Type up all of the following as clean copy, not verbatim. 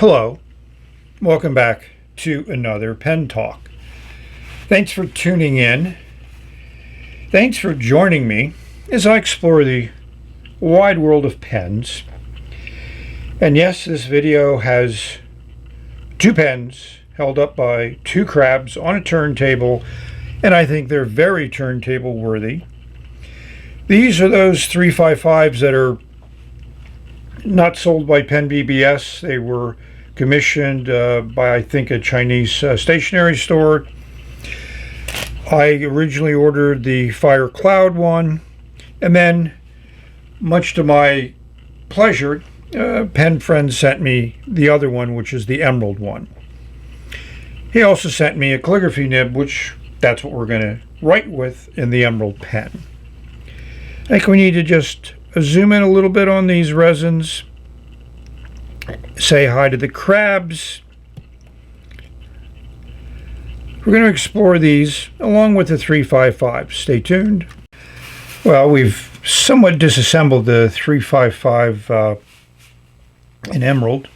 Hello, welcome back to another Pen Talk. Thanks for tuning in. Thanks for joining me as I explore the wide world of pens. And yes, this video has two pens held up by two crabs on a turntable, and I think they're very turntable worthy. These are those 355s that are not sold by Pen BBS. They were commissioned by, I think, a Chinese stationery store. I originally ordered the Fire Cloud one, and then, much to my pleasure, Pen friend sent me the other one, which is the Emerald one. He also sent me a calligraphy nib, which that's what we're going to write with in the Emerald pen. I think we need to just zoom in a little bit on these resins. Say hi to the crabs. We're going to explore these along with the 355. Stay tuned. Well, we've somewhat disassembled the 355 in Emerald.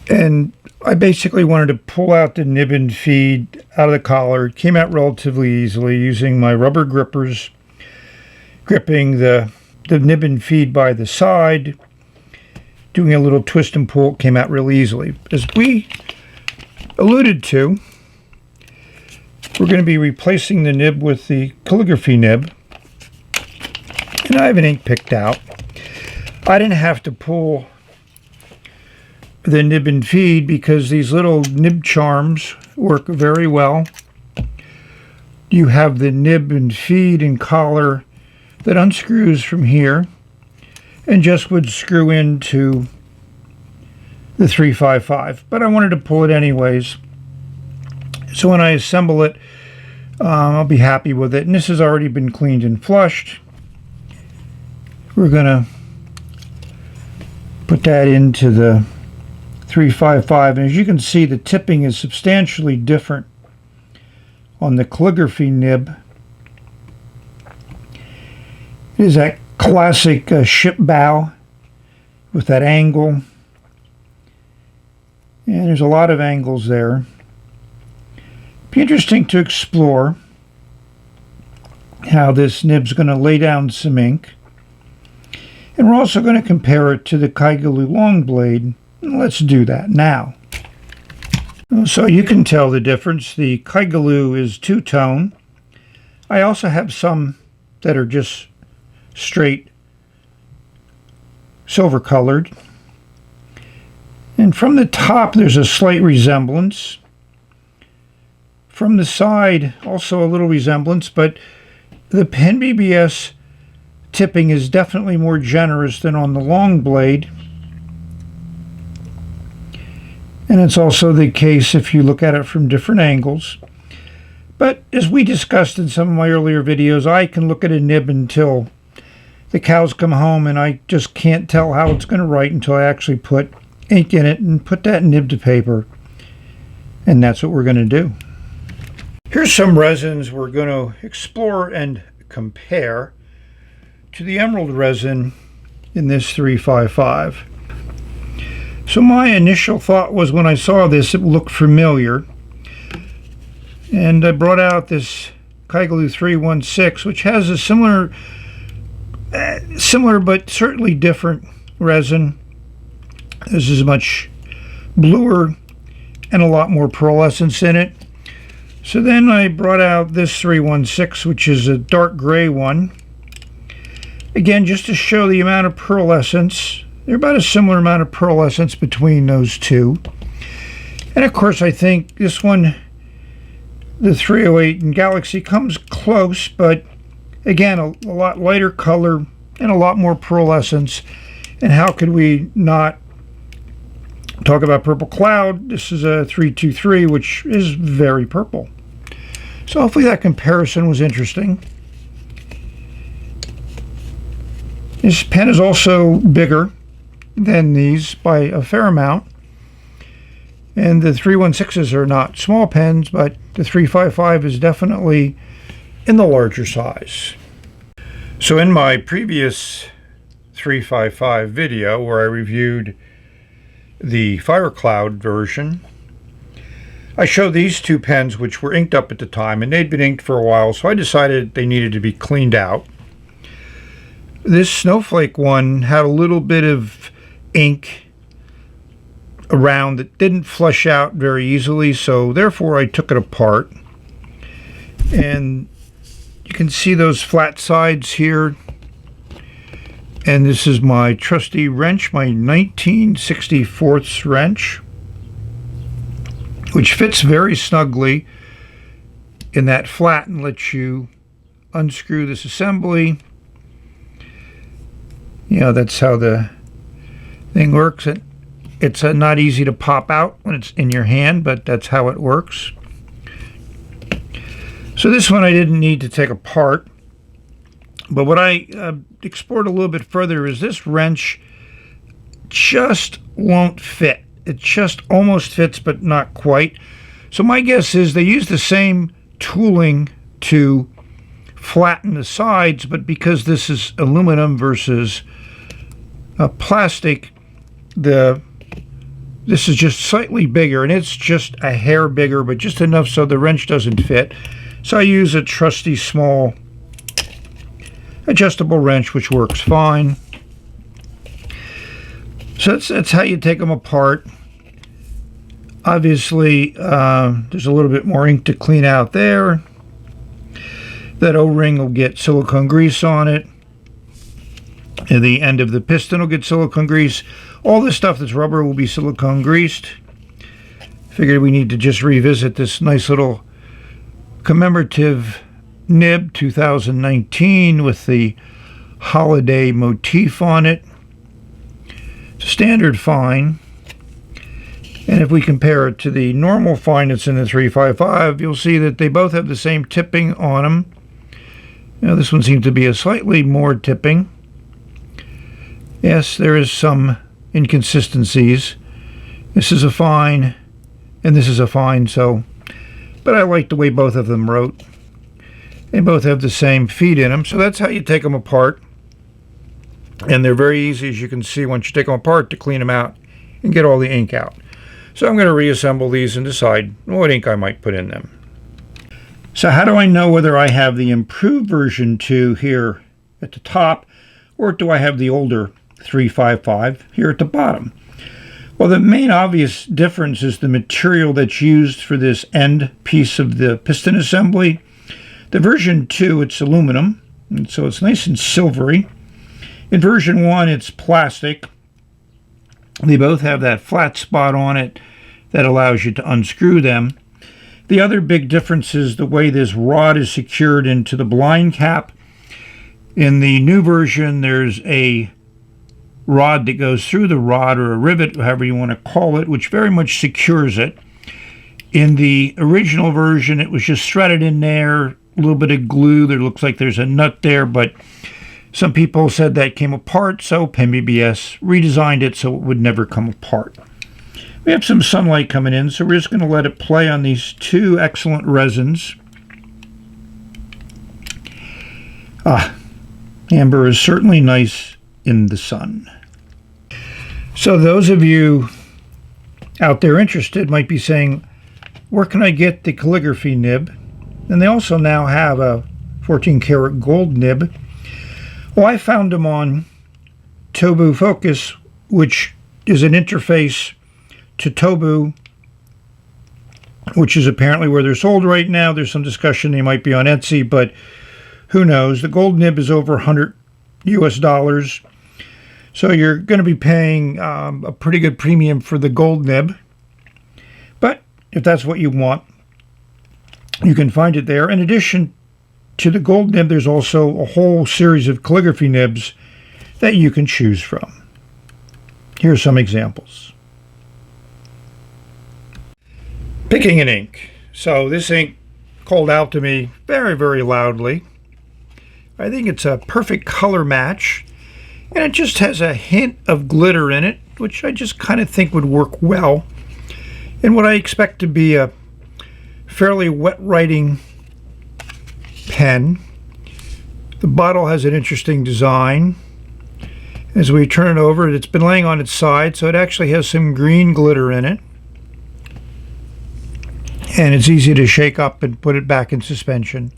And I basically wanted to pull out the nib and feed out of the collar. It came out relatively easily using my rubber grippers, gripping the nib and feed by the side, doing a little twist and pull. It came out real easily. As we alluded to, we're going to be replacing the nib with the calligraphy nib, and I have an ink picked out. I didn't have to pull the nib and feed because these little nib charms work very well. You have the nib and feed and collar that unscrews from here and just would screw into the 355, but I wanted to pull it anyways, so when I assemble it, I'll be happy with it. And this has already been cleaned and flushed. We're gonna put that into the 355, and as you can see, the tipping is substantially different on the calligraphy nib. It is that classic ship bow with that angle, and there's a lot of angles there. Be interesting to explore how this nib's going to lay down some ink, and we're also going to compare it to the Kaigalu long blade. Let's do that now. So you can tell the difference. The Kaigalu is two-tone. I also have some that are just straight silver colored, and from the top there's a slight resemblance. From the side also a little resemblance, but the Pen BBS tipping is definitely more generous than on the long blade, and it's also the case if you look at it from different angles. But as we discussed in some of my earlier videos, I can look at a nib until the cows come home, and I just can't tell how it's going to write until I actually put ink in it and put that nib to paper. And that's what we're going to do. Here's some resins we're going to explore and compare to the Emerald resin in this 355. So my initial thought was, when I saw this, it looked familiar. And I brought out this Kaigalu 316, which has a similar but certainly different resin. This is much bluer and a lot more pearlescence in it. So then I brought out this 316, which is a dark gray one. Again, just to show the amount of pearlescence. They're about a similar amount of pearlescence between those two. And of course, I think this one, the 308 in Galaxy, comes close, but again, a lot lighter color and a lot more pearlescence. And how could we not talk about Purple Cloud? This is a 323, which is very purple. So hopefully that comparison was interesting. This pen is also bigger than these by a fair amount. And the 316s are not small pens, but the 355 is definitely in the larger size. So in my previous 355 video where I reviewed the Fire Cloud version. I show these two pens, which were inked up at the time, and they'd been inked for a while, so I decided they needed to be cleaned out. This Snowflake one had a little bit of ink around that didn't flush out very easily, so therefore I took it apart. And you can see those flat sides here. And this is my trusty wrench, my 19/64 wrench, which fits very snugly in that flat and lets you unscrew this assembly. You know, that's how the thing works. It's not easy to pop out when it's in your hand, but that's how it works. So this one I didn't need to take apart. But what I explored a little bit further is this wrench just won't fit. It just almost fits, but not quite. So my guess is they use the same tooling to flatten the sides, but because this is aluminum versus plastic, this is just slightly bigger, and it's just a hair bigger, but just enough so the wrench doesn't fit. So I use a trusty small adjustable wrench, which works fine. So that's how you take them apart. Obviously, there's a little bit more ink to clean out there. That O-ring will get silicone grease on it. And the end of the piston will get silicone grease. All this stuff that's rubber will be silicone greased. Figured we need to just revisit this nice little commemorative nib 2019 with the holiday motif on it. It's a standard fine. And if we compare it to the normal fine that's in the 355, you'll see that they both have the same tipping on them. Now this one seems to be a slightly more tipping. Yes, there is some inconsistencies. This is a fine, and this is a fine, but I like the way both of them wrote. They both have the same feed in them, so that's how you take them apart. And they're very easy, as you can see, once you take them apart, to clean them out and get all the ink out. So I'm going to reassemble these and decide what ink I might put in them. So how do I know whether I have the improved version 2 here at the top, or do I have the older 355 here at the bottom? Well, the main obvious difference is the material that's used for this end piece of the piston assembly. The version 2, it's aluminum, and so it's nice and silvery. In version 1, it's plastic. They both have that flat spot on it that allows you to unscrew them. The other big difference is the way this rod is secured into the blind cap. In the new version, there's a rod that goes through the rod, or a rivet, however you want to call it, which very much secures it. In the original version, it was just threaded in there, a little bit of glue. There looks like there's a nut there, but some people said that came apart, so PenBBS redesigned it so it would never come apart. We have some sunlight coming in, so we're just going to let it play on these two excellent resins. Amber is certainly nice in the sun. So those of you out there interested might be saying, where can I get the calligraphy nib? And they also now have a 14 karat gold nib. Well, I found them on Tobu Focus, which is an interface to Tobu, which is apparently where they're sold right now. There's some discussion they might be on Etsy, but who knows? The gold nib is over $100 US. So you're going to be paying a pretty good premium for the gold nib. But if that's what you want, you can find it there. In addition to the gold nib, there's also a whole series of calligraphy nibs that you can choose from. Here are some examples. Picking an ink. So this ink called out to me very, very loudly. I think it's a perfect color match, and it just has a hint of glitter in it, which I just kind of think would work well in what I expect to be a fairly wet writing pen. The bottle has an interesting design, As we turn it over, it's been laying on its side, so it actually has some green glitter in it. And it's easy to shake up and put it back in suspension.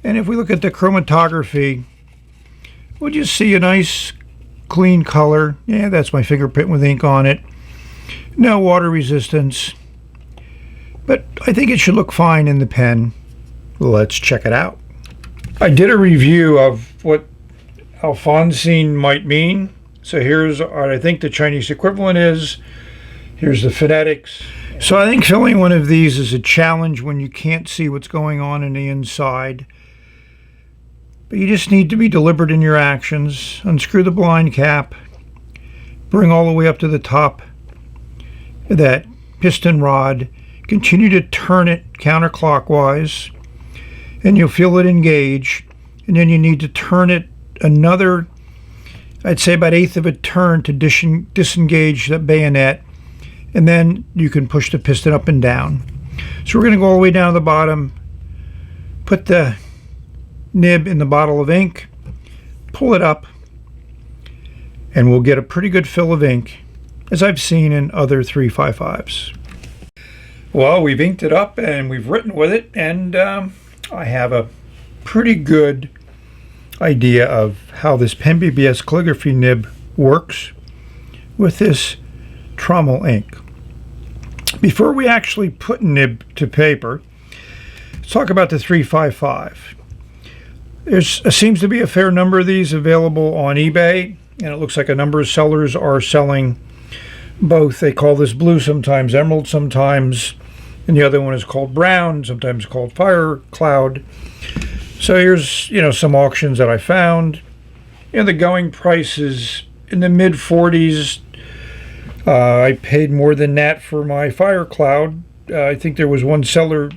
And if we look at the chromatography, we'll just see a nice clean color. Yeah, that's my fingerprint with ink on it. No water resistance. But I think it should look fine in the pen. Let's check it out. I did a review of what Alphonsine might mean. So here's what I think the Chinese equivalent is. Here's the phonetics. So I think filling one of these is a challenge when you can't see what's going on in the inside. But you just need to be deliberate in your actions. Unscrew the blind cap. Bring all the way up to the top of that piston rod. Continue to turn it counterclockwise. And you'll feel it engage. And then you need to turn it another, I'd say about 1/8 of a turn to disengage that bayonet. And then you can push the piston up and down. So we're going to go all the way down to the bottom. Put the nib in the bottle of ink. Pull it up. And we'll get a pretty good fill of ink, as I've seen in other 355s. Well, we've inked it up and we've written with it, and I have a pretty good idea of how this Pen BBS calligraphy nib works with this trommel ink. Before we actually put nib to paper, let's talk about the 355. There seems to be a fair number of these available on eBay, and it looks like a number of sellers are selling both. They call this blue, sometimes emerald, sometimes, and the other one is called brown, sometimes called fire cloud. So here's, some auctions that I found. The going price is in the mid 40s. I paid more than that for my fire cloud. I think there was one seller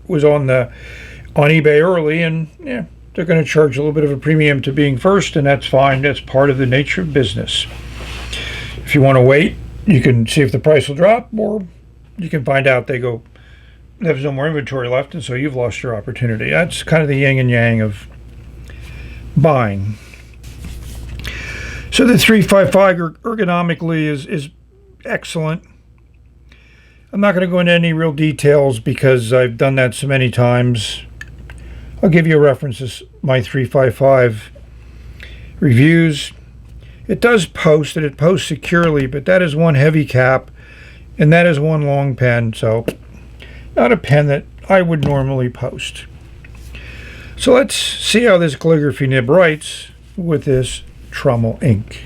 was on eBay early, and they're going to charge a little bit of a premium to being first, and that's fine. That's part of the nature of business. If you want to wait, you can see if the price will drop, or you can find out there's no more inventory left, and so you've lost your opportunity. That's kind of the yin and yang of buying. So the 355 ergonomically is excellent. I'm not going to go into any real details because I've done that so many times. I'll give you a reference to my 355 reviews. It does post, and it posts securely, but that is one heavy cap, and that is one long pen, so not a pen that I would normally post. So let's see how this calligraphy nib writes with this trommel ink.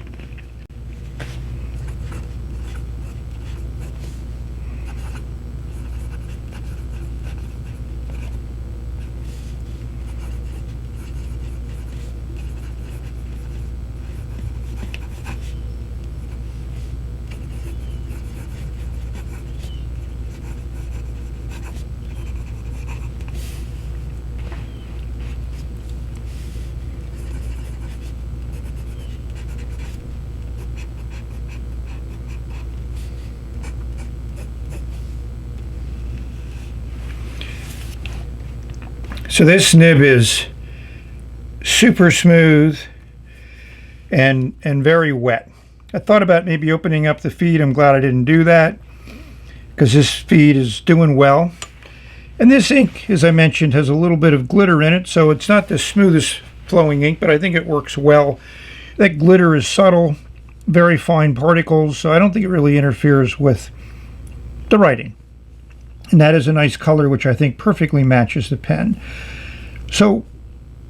So this nib is super smooth and very wet. I thought about maybe opening up the feed. I'm glad I didn't do that because this feed is doing well. And this ink, as I mentioned, has a little bit of glitter in it, so it's not the smoothest flowing ink, but I think it works well. That glitter is subtle, very fine particles, so I don't think it really interferes with the writing. And that is a nice color, which I think perfectly matches the pen. So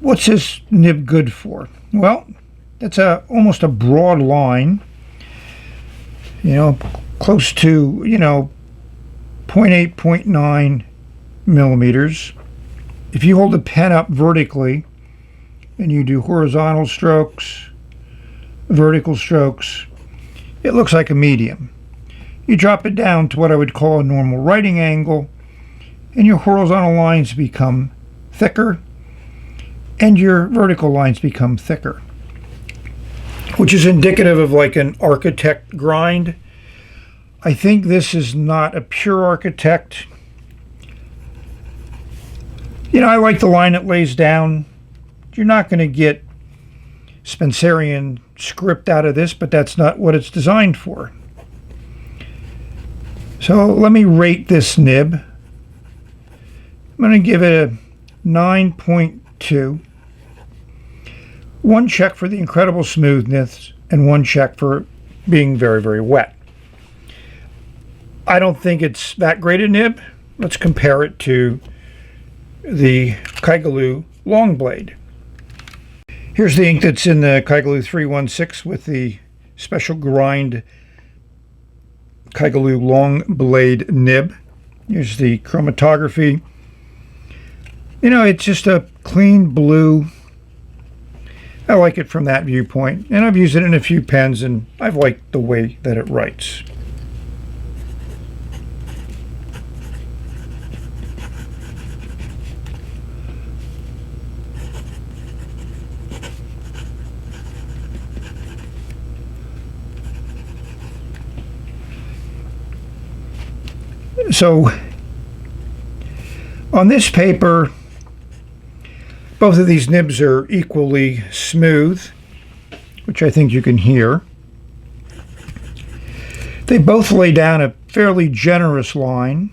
what's this nib good for? Well, that's almost a broad line, close to, 0.8, 0.9 millimeters. If you hold the pen up vertically and you do horizontal strokes, vertical strokes, it looks like a medium. You drop it down to what I would call a normal writing angle, and your horizontal lines become thicker and your vertical lines become thicker, which is indicative of like an architect grind. I think this is not a pure architect. I like the line it lays down. You're not going to get Spencerian script out of this, but that's not what it's designed for. So let me rate this nib. I'm going to give it a 9.2. One check for the incredible smoothness and one check for being very, very wet. I don't think it's that great a nib. Let's compare it to the Kaigalu long blade. Here's the ink that's in the Kaigalu 316 with the special grind Kaigalu long blade nib. Here's the chromatography. You know, it's just a clean blue. I like it from that viewpoint, and I've used it in a few pens, and I've liked the way that it writes. So on this paper, both of these nibs are equally smooth, which I think you can hear. They both lay down a fairly generous line.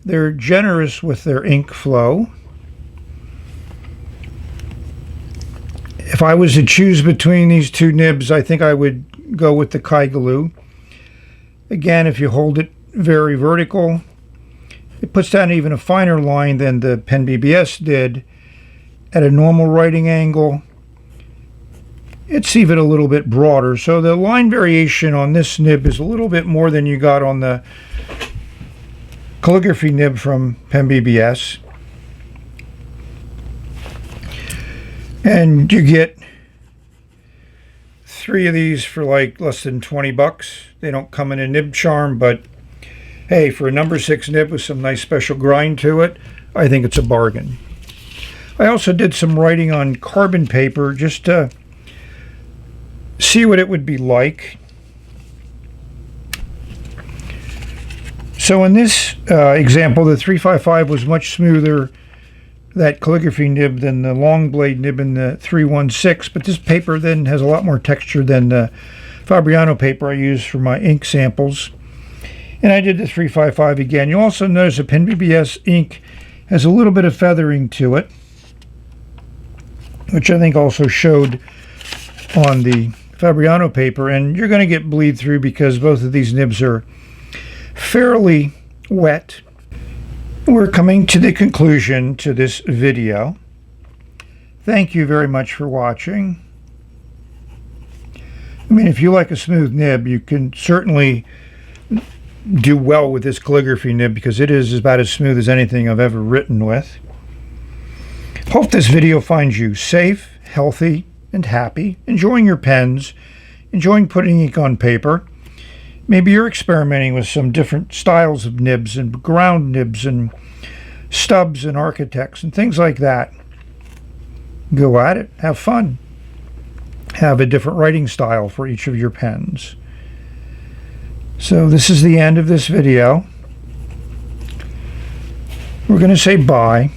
They're generous with their ink flow. If I was to choose between these two nibs, I think I would go with the Kaigalu. Again, if you hold it very vertical, it puts down even a finer line than the Pen BBS did. At a normal writing angle, it's even a little bit broader. So the line variation on this nib is a little bit more than you got on the calligraphy nib from Pen BBS. And you get 3 of these for like less than 20 bucks. They don't come in a nib charm, but hey, for a number 6 nib with some nice special grind to it, I think it's a bargain. I also did some writing on carbon paper just to see what it would be like. So in this example, the 355 was much smoother, that calligraphy nib, than the long blade nib in the 316, but this paper then has a lot more texture than the Fabriano paper I use for my ink samples. And I did the 355 again. You also notice the Pen BBS ink has a little bit of feathering to it, which I think also showed on the Fabriano paper, and you're going to get bleed through because both of these nibs are fairly wet. We're coming to the conclusion to this video. Thank you very much for watching. I mean, if you like a smooth nib, you can certainly do well with this calligraphy nib because it is about as smooth as anything I've ever written with. Hope this video finds you safe, healthy, and happy, enjoying your pens, enjoying putting ink on paper. Maybe you're experimenting with some different styles of nibs and ground nibs and stubs and architects and things like that. Go at it. Have fun. Have a different writing style for each of your pens. So this is the end of this video. We're going to say bye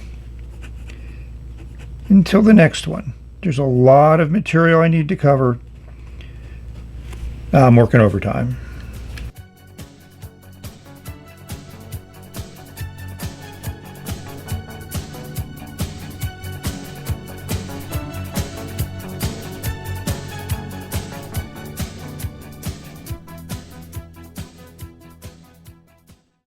until the next one. There's a lot of material I need to cover. I'm working overtime.